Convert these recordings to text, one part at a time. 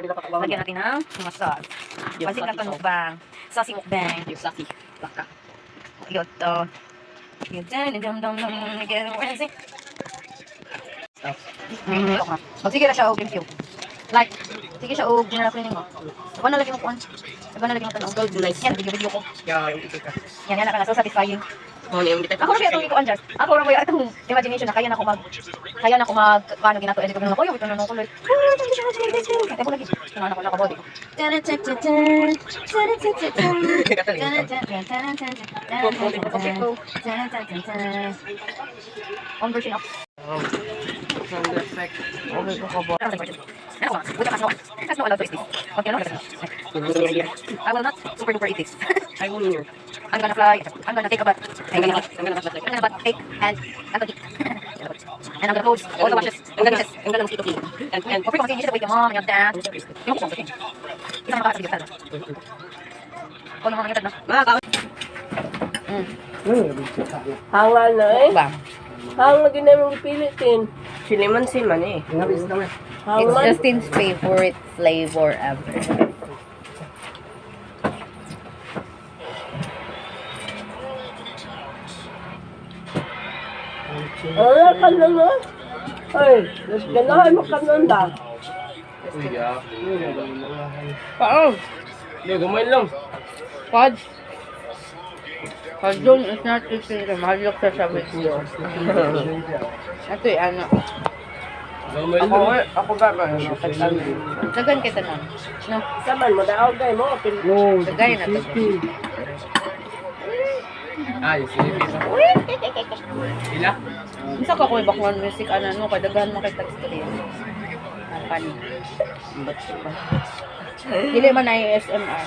Lagyan natin ng mga sauce. Pansit Canton mukbang. Saucy mukbang. Yung saki. Baka. Yun to. Yun dyan. Sige na siya o pimpyo. Like, sige siya o ginala ko rin mo. Iba na lagi mo kuhan. Iba na lagi mo tanong. Gold nice. Yan, video ko. Yeah, yung itik ka. Yan, yan na so satisfying. Oh, yung itik. Ako na kaya itong ikuan dyan. Ako na kaya itong imagination na kaya na ako paano ginagawa. Hindi ko ganun ako, yung ito na nung kulay. Kaya mo lagi. Ano ko na kabody ko. On version of. Sound effect. Okay ko kabody. That's not allowed to eat this. Okay, no, I will not super duper eat this. I will hear. I'm gonna fly. I'm gonna take a bath. I'm gonna take and I'm gonna eat. And I'm gonna pose all the washes. I'm gonna mosquito kill. And Or pretty much you should wait your mom and your dad. Yung kung saan. Isa na makakasabig ka. O yung mga ngitad na. Hangal na eh. Bang. Hangal lagi namin ipilitin. Siliman si man eh. Nabis naman. It's Hangal. Justin's favorite flavor ever. Ano ka na no? Ay, ganahan mo ka nun da. Paano? Hindi, gumain lang. Pod? Pag is not eating the mahalok sa video. Ito eh, ano. Gumain lang. Ako ba ba? Dagan kita na. No? Saman mo, daaw gay mo. Dagay na to. Ay, silipin. Sila? Isa ka ko background music, ano, kaya dagahan mo kay text-story. Ang funny. Dili man na yung SMR.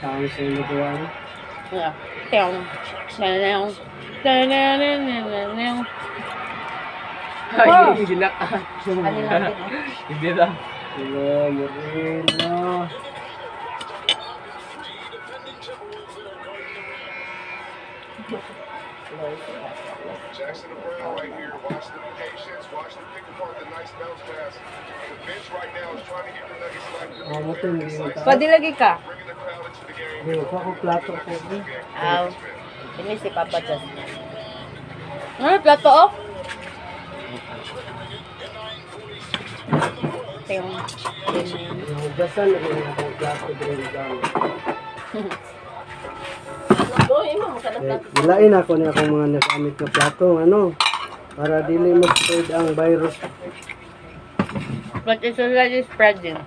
Saan sa ilo ko yan? Yeah. Teong. Nananaw. Nananaw. Ay, ginak. Ano lang din, Hindi lang. Hello, Marina. Jackson and Brown right here. Watch the patience. Watch them pick apart the nice bounce pass. The bench right now is trying to get the Nuggets back to Pwede lagi ka. bringing the crowd into the game. Hindi ko ako plato ko. Aw. Ini si Papa Just. Ano, plato oh? Teong. Hugasan na rin ako plato din lang. Gilain ako ni akong mga nagamit na plato, ano, para dili mag-spread ang virus. But it's already spreading.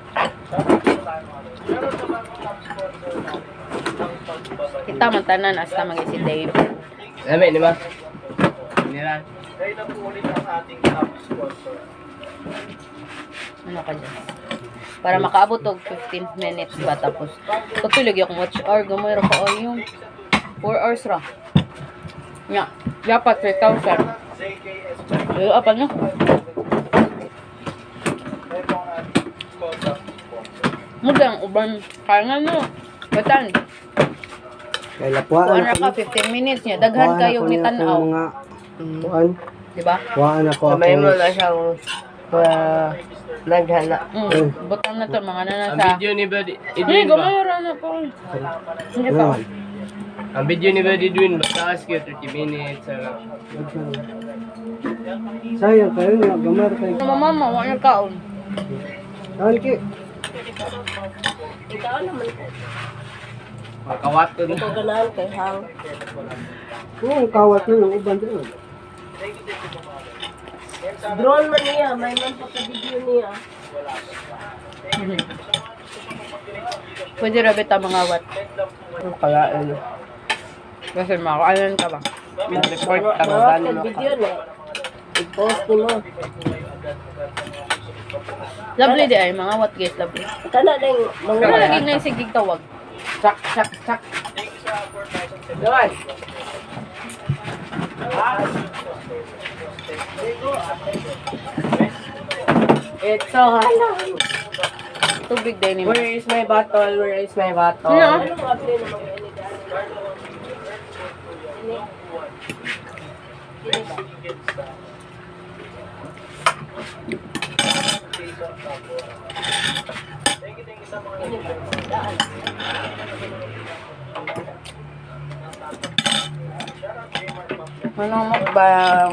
Kita man tanan hasta mag si Dave. Amen, di ba? Hindi lang. Ano ka dyan? Para makaabot og 15 minutes ba tapos tutulog yung watch hour gamoy ra ka yung 4 hours ra. Nya, dapat 3,000. Apa no? Mudang uban kaya no. Batan. Kay lapuan Kuan ra ako. ka 15 minutes nya daghan kayo ni tan-aw, Mga kuan, di ba? kuan ako Kamay mo ako. na siyang naghala. Butang na to mga nana Ang sa. video ni Buddy Hey, Edwin ba? gamay ra na po. Hindi pa. Ano? Ang video ni Buddy Edwin basta ask you 30 minutes. Sayang kayo nga gamar kay. Mama, wa na kaon. Kaon ki. Ikaw naman ko. Makawato na. Ikaw ganahan kay hang. Kung kawat na ng uban doon. Drone man niya, may man pa sa video niya. Pwede ra bita mga wat. Kaya ano. Kasi makaalan ka ba? Report Mga ang mga mo video na. I-post ni mo. Lovely di ay mga wat guys, lovely. Kana ding mga Ano lagi na yung sigig tawag? Sak, sak, sak. Doon. Ito, hala. Tubig din ni mo. Where is my bottle? Where is my bottle? Ano? ano mga play na mga ini Manong mukbang.